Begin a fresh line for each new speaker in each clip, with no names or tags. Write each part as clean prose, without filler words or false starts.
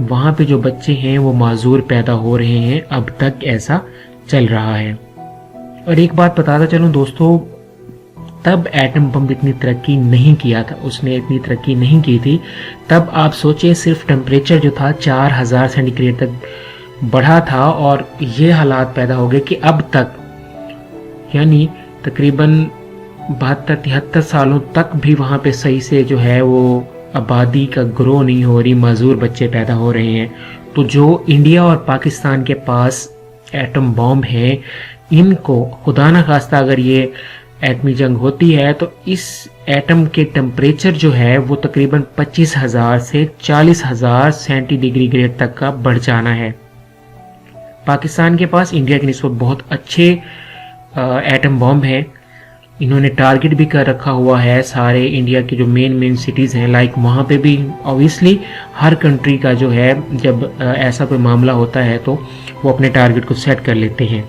وہاں پہ جو بچے ہیں وہ معذور پیدا ہو رہے ہیں، اب تک ایسا چل رہا ہے۔ اور ایک بات بتاتا چلوں دوستو، تب ایٹم بم اتنی ترقی نہیں کیا تھا، اس نے اتنی ترقی نہیں کی تھی۔ تب آپ سوچیں صرف ٹیمپریچر جو تھا 4000 سینٹی گریڈ تک بڑھا تھا، اور یہ حالات پیدا ہو گئے کہ اب تک یعنی تقریباً 72-73 سالوں تک بھی وہاں پہ صحیح سے جو ہے وہ آبادی کا گرو نہیں ہو رہی، معذور بچے پیدا ہو رہے ہیں۔ تو جو انڈیا اور پاکستان کے پاس ایٹم بم ہے، ان کو خدا نہ خواستہ اگر یہ ایٹمی جنگ ہوتی ہے تو اس ایٹم کے ٹمپریچر جو ہے وہ تقریباً 25,000 سے 40,000 سینٹی ڈگری گریڈ تک کا بڑھ جانا ہے۔ پاکستان کے پاس انڈیا کی نسبت بہت اچھے ایٹم بم ہیں، انہوں نے ٹارگٹ بھی کر رکھا ہوا ہے سارے انڈیا کے جو مین سٹیز ہیں، لائک وہاں پہ بھی اوبیسلی ہر کنٹری کا جو ہے جب ایسا کوئی معاملہ ہوتا ہے تو وہ اپنے ٹارگٹ کو سیٹ کر لیتے ہیں۔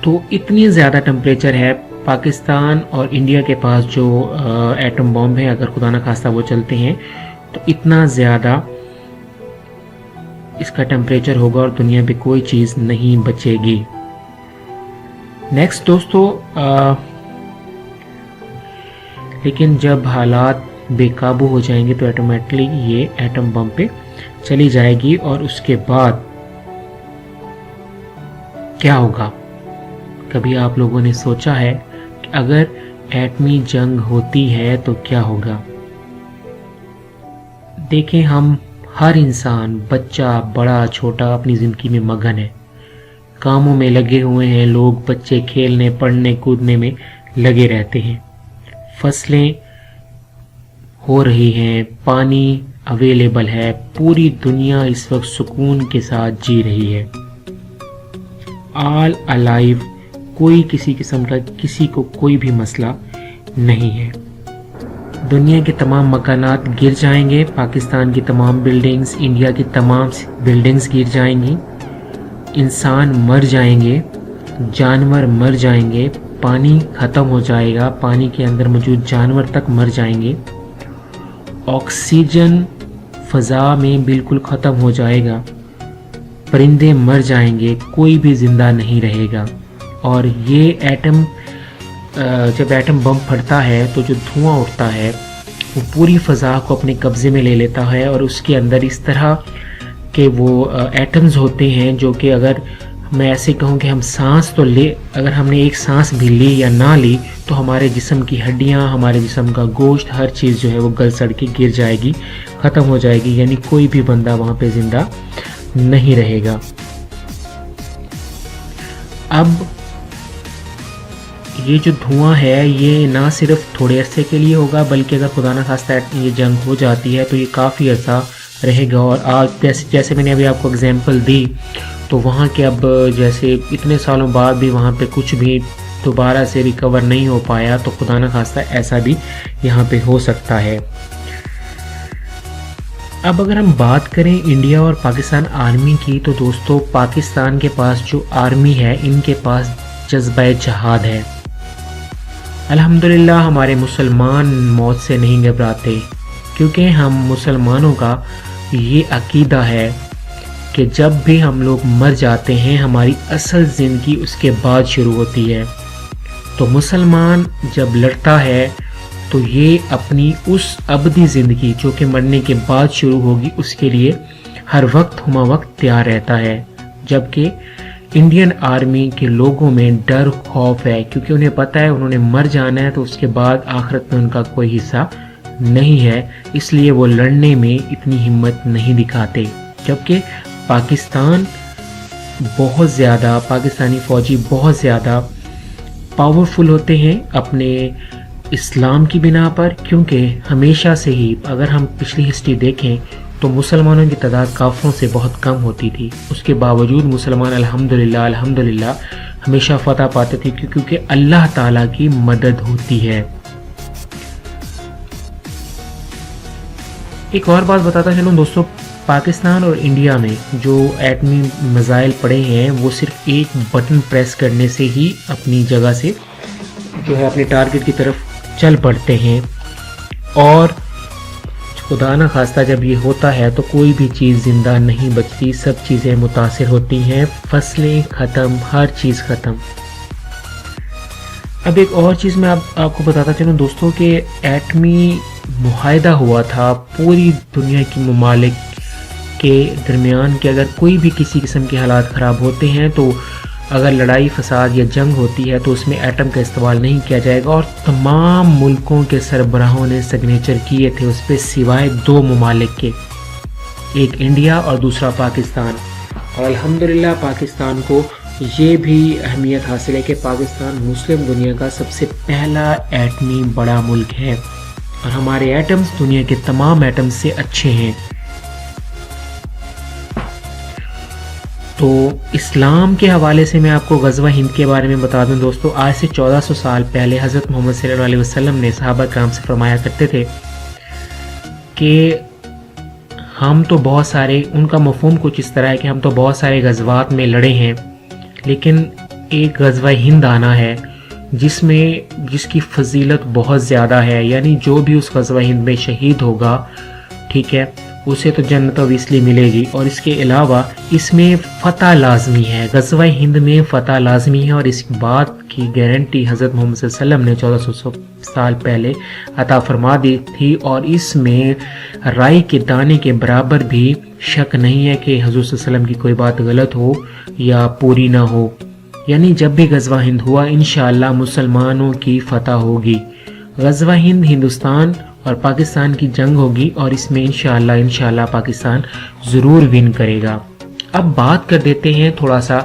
تو اتنی زیادہ ٹمپریچر ہے پاکستان اور انڈیا کے پاس جو ایٹم بم ہے، اگر خدا نہ خواستہ وہ چلتے ہیں تو اتنا زیادہ اس کا ٹمپریچر ہوگا اور دنیا پہ کوئی چیز نہیں بچے گی۔ نیکسٹ دوستو، لیکن جب حالات بے قابو ہو جائیں گے تو آٹومیٹکلی یہ ایٹم بم پہ چلی جائے گی، اور اس کے بعد کیا ہوگا؟ کبھی آپ لوگوں نے سوچا ہے کہ اگر ایٹمی جنگ ہوتی ہے تو کیا ہوگا؟ دیکھیں، ہم ہر انسان، بچہ بڑا چھوٹا، اپنی زندگی میں مگن ہے، کاموں میں لگے ہوئے ہیں، لوگ بچے کھیلنے پڑھنے کودنے میں لگے رہتے ہیں، فصلیں ہو رہی ہیں، پانی اویلیبل ہے، پوری دنیا اس وقت سکون کے ساتھ جی رہی ہے، آل الائیو، کوئی کسی قسم کا کسی کو کوئی بھی مسئلہ نہیں ہے۔ دنیا کے تمام مکانات گر جائیں گے، پاکستان کی تمام بلڈنگز، انڈیا کی تمام بلڈنگز گر جائیں گی، انسان مر جائیں گے، جانور مر جائیں گے، پانی ختم ہو جائے گا، پانی کے اندر موجود جانور تک مر جائیں گے، آکسیجن فضا میں بالکل ختم ہو جائے گا، پرندے مر جائیں گے، کوئی بھی زندہ نہیں رہے گا۔ اور یہ جب ایٹم بم پھٹتا ہے تو جو دھواں اٹھتا ہے وہ پوری فضا کو اپنے قبضے میں لے لیتا ہے، اور اس کے اندر اس طرح کہ وہ ایٹمز ہوتے ہیں جو کہ اگر میں ایسے کہوں کہ ہم سانس تو لے، اگر ہم نے ایک سانس بھی لی یا نہ لی تو ہمارے جسم کی ہڈیاں، ہمارے جسم کا گوشت، ہر چیز جو ہے وہ گل سڑ کے گر جائے گی، ختم ہو جائے گی، یعنی کوئی بھی بندہ وہاں پہ زندہ نہیں رہے گا۔ اب یہ جو دھواں ہے یہ نہ صرف تھوڑے عرصے کے لیے ہوگا، بلکہ اگر خدا نہ خواستہ یہ جنگ ہو جاتی ہے تو یہ کافی عرصہ رہے گا۔ اور آج جیسے میں نے ابھی آپ کو اگزامپل دی، تو وہاں کے اب جیسے اتنے سالوں بعد بھی وہاں پہ کچھ بھی دوبارہ سے ریکور نہیں ہو پایا، تو خدا نہ خواستہ ایسا بھی یہاں پہ ہو سکتا ہے۔ اب اگر ہم بات کریں انڈیا اور پاکستان آرمی کی، تو دوستو پاکستان کے پاس جو آرمی ہے ان کے پاس جذبہ جہاد ہے۔ الحمدللہ ہمارے مسلمان موت سے نہیں گھبراتے، کیونکہ ہم مسلمانوں کا یہ عقیدہ ہے کہ جب بھی ہم لوگ مر جاتے ہیں ہماری اصل زندگی اس کے بعد شروع ہوتی ہے۔ تو مسلمان جب لڑتا ہے تو یہ اپنی اس ابدی زندگی جو کہ مرنے کے بعد شروع ہوگی اس کے لیے ہر وقت ہمہ وقت تیار رہتا ہے، جبکہ انڈین آرمی کے لوگوں میں ڈر خوف ہے، کیونکہ انہیں پتہ ہے انہوں نے مر جانا ہے تو اس کے بعد آخرت میں ان کا کوئی حصہ نہیں ہے، اس لیے وہ لڑنے میں اتنی ہمت نہیں دکھاتے۔ جبکہ پاکستان بہت زیادہ، پاکستانی فوجی بہت زیادہ پاورفل ہوتے ہیں اپنے اسلام کی بنا پر، کیونکہ ہمیشہ سے ہی اگر ہم پچھلی ہسٹری دیکھیں تو مسلمانوں کی تعداد کافروں سے بہت کم ہوتی تھی، اس کے باوجود مسلمان الحمدللہ ہمیشہ فتح پاتے تھے، کیونکہ اللہ تعالیٰ کی مدد ہوتی ہے۔ ایک اور بات بتاتا چلوں دوستو، پاکستان اور انڈیا میں جو ایٹمی میزائل پڑے ہیں وہ صرف ایک بٹن پریس کرنے سے ہی اپنی جگہ سے جو ہے اپنے ٹارگٹ کی طرف چل پڑتے ہیں، اور خدا نہ خواستہ جب یہ ہوتا ہے تو کوئی بھی چیز زندہ نہیں بچتی، سب چیزیں متاثر ہوتی ہیں، فصلیں ختم، ہر چیز ختم۔ اب ایک اور چیز میں آپ کو بتاتا چلوں دوستوں کہ ایٹمی معاہدہ ہوا تھا پوری دنیا کی ممالک کے درمیان کہ اگر کوئی بھی کسی قسم کے حالات خراب ہوتے ہیں تو اگر لڑائی فساد یا جنگ ہوتی ہے تو اس میں ایٹم کا استعمال نہیں کیا جائے گا، اور تمام ملکوں کے سربراہوں نے سگنیچر کیے تھے اس پہ سوائے 2 ممالک کے، ایک انڈیا اور دوسرا پاکستان۔ اور الحمدللہ پاکستان کو یہ بھی اہمیت حاصل ہے کہ پاکستان مسلم دنیا کا سب سے پہلا ایٹمی بڑا ملک ہے، اور ہمارے ایٹمز دنیا کے تمام ایٹمز سے اچھے ہیں۔ تو اسلام کے حوالے سے میں آپ کو غزوہ ہند کے بارے میں بتا دوں دوستو، آج سے 1400 سال پہلے حضرت محمد صلی اللہ علیہ وسلم نے صحابہ کرام سے فرمایا کرتے تھے کہ ہم تو بہت سارے، ان کا مفہوم کچھ اس طرح ہے کہ ہم تو بہت سارے غزوات میں لڑے ہیں، لیکن ایک غزوہ ہند آنا ہے جس کی فضیلت بہت زیادہ ہے، یعنی جو بھی اس غزوہ ہند میں شہید ہوگا، ٹھیک ہے، اسے تو جنت اویسلی ملے گی، اور اس کے علاوہ اس میں فتح لازمی ہے، غزوہ ہند میں فتح لازمی ہے، اور اس بات کی گارنٹی حضرت محمد صلی اللہ علیہ وسلم نے 1400 سال پہلے عطا فرما دی تھی، اور اس میں رائی کے دانے کے برابر بھی شک نہیں ہے کہ حضور صلی اللہ علیہ وسلم کی کوئی بات غلط ہو یا پوری نہ ہو، یعنی جب بھی غزوہ ہند ہوا انشاءاللہ مسلمانوں کی فتح ہوگی۔ غزوہ ہند ہندوستان اور پاکستان کی جنگ ہوگی، اور اس میں انشاءاللہ پاکستان ضرور ون کرے گا۔ اب بات کر دیتے ہیں تھوڑا سا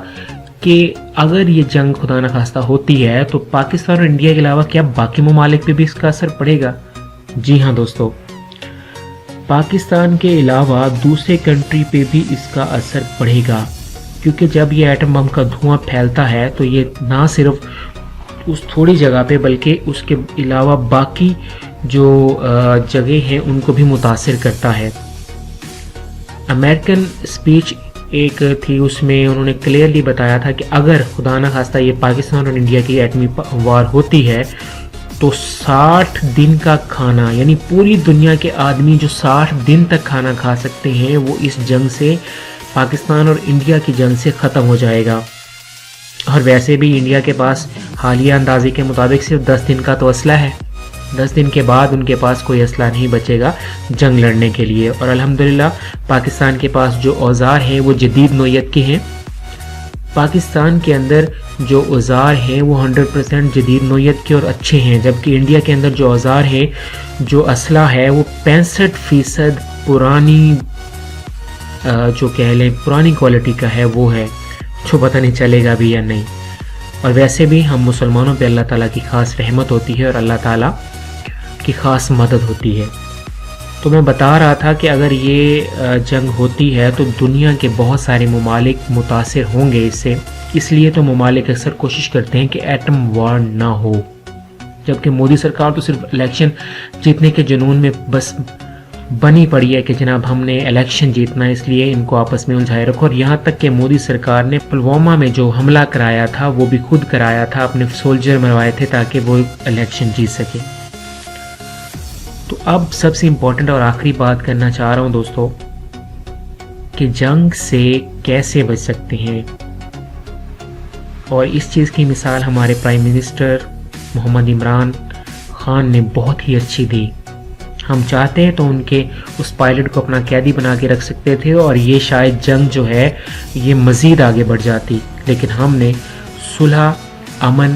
کہ اگر یہ جنگ خدا نہ خواستہ ہوتی ہے تو پاکستان اور انڈیا کے علاوہ کیا باقی ممالک پہ بھی اس کا اثر پڑے گا؟ جی ہاں دوستو، پاکستان کے علاوہ دوسرے کنٹری پہ بھی اس کا اثر پڑے گا، کیونکہ جب یہ ایٹم بم کا دھواں پھیلتا ہے تو یہ نہ صرف اس تھوڑی جگہ پہ بلکہ اس کے علاوہ باقی جو جگہ ہیں ان کو بھی متاثر کرتا ہے۔ امریکن اسپیچ ایک تھی، اس میں انہوں نے کلیئرلی بتایا تھا کہ اگر خدا نہ خواستہ یہ پاکستان اور انڈیا کی ایٹمی وار ہوتی ہے تو 60 دن کا کھانا، یعنی پوری دنیا کے آدمی جو 60 دن تک کھانا کھا سکتے ہیں، وہ اس جنگ سے، پاکستان اور انڈیا کی جنگ سے ختم ہو جائے گا۔ اور ویسے بھی انڈیا کے پاس حالیہ اندازے کے مطابق صرف 10 دن کا تو اسلحہ ہے، 10 دن کے بعد ان کے پاس کوئی اسلحہ نہیں بچے گا جنگ لڑنے کے لیے۔ اور الحمدللہ پاکستان کے پاس جو اوزار ہیں وہ جدید نوعیت کے ہیں، پاکستان کے اندر جو اوزار ہیں وہ 100% جدید نوعیت کے اور اچھے ہیں، جبکہ انڈیا کے اندر جو اوزار ہیں، جو اسلحہ ہے وہ 65% پرانی، جو کہہ لیں پرانی کوالٹی کا ہے، وہ ہے جو پتہ نہیں چلے گا بھی یا نہیں۔ اور ویسے بھی ہم مسلمانوں پہ اللہ تعالیٰ کی خاص رحمت ہوتی ہے اور اللہ تعالیٰ کی خاص مدد ہوتی ہے۔ تو میں بتا رہا تھا کہ اگر یہ جنگ ہوتی ہے تو دنیا کے بہت سارے ممالک متاثر ہوں گے اس سے، اس لیے تو ممالک اکثر کوشش کرتے ہیں کہ ایٹم وار نہ ہو، جبکہ مودی سرکار تو صرف الیکشن جیتنے کے جنون میں بس بنی پڑی ہے کہ جناب ہم نے الیکشن جیتنا ہے، اس لیے ان کو آپس میں الجھائے رکھو۔ اور یہاں تک کہ مودی سرکار نے پلوامہ میں جو حملہ کرایا تھا وہ بھی خود کرایا تھا، اپنے سولجر مروائے تھے تاکہ وہ الیکشن جیت سکے۔ تو اب سب سے امپورٹنٹ اور آخری بات کرنا چاہ رہا ہوں دوستو کہ جنگ سے کیسے بچ سکتے ہیں، اور اس چیز کی مثال ہمارے پرائم منسٹر محمد عمران خان نے بہت ہی اچھی دی۔ ہم چاہتے ہیں تو ان کے اس پائلٹ کو اپنا قیدی بنا کے رکھ سکتے تھے اور یہ شاید جنگ جو ہے یہ مزید آگے بڑھ جاتی، لیکن ہم نے صلح امن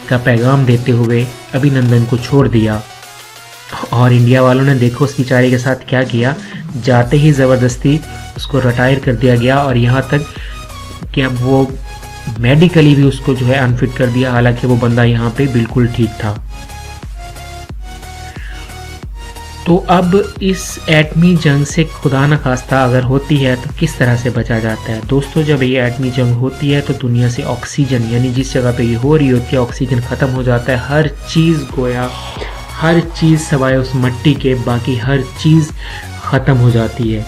کا پیغام دیتے ہوئے ابھینندن کو چھوڑ دیا، اور انڈیا والوں نے دیکھو اس بیچارے کے ساتھ کیا کیا، جاتے ہی زبردستی اس کو ریٹائر کر دیا گیا، اور یہاں تک کہ اب وہ میڈیکلی بھی اس کو جو ہے انفٹ کر دیا، حالانکہ وہ بندہ یہاں پہ بالکل ٹھیک تھا۔ تو اب اس ایٹمی جنگ سے خدا نہ خواستہ اگر ہوتی ہے تو کس طرح سے بچا جاتا ہے؟ دوستو جب یہ ایٹمی جنگ ہوتی ہے تو دنیا سے آکسیجن، یعنی جس جگہ پہ یہ ہو رہی ہوتی ہے آکسیجن ختم ہو جاتا ہے، ہر چیز گویا ہر چیز سوائے اس مٹی کے باقی ہر چیز ختم ہو جاتی ہے۔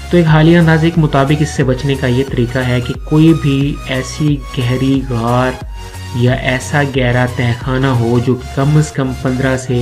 تو ایک حالیہ اندازے کے مطابق اس سے بچنے کا یہ طریقہ ہے کہ کوئی بھی ایسی گہری غار یا ایسا گہرا تہخانہ ہو جو کم از کم 15 سے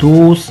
2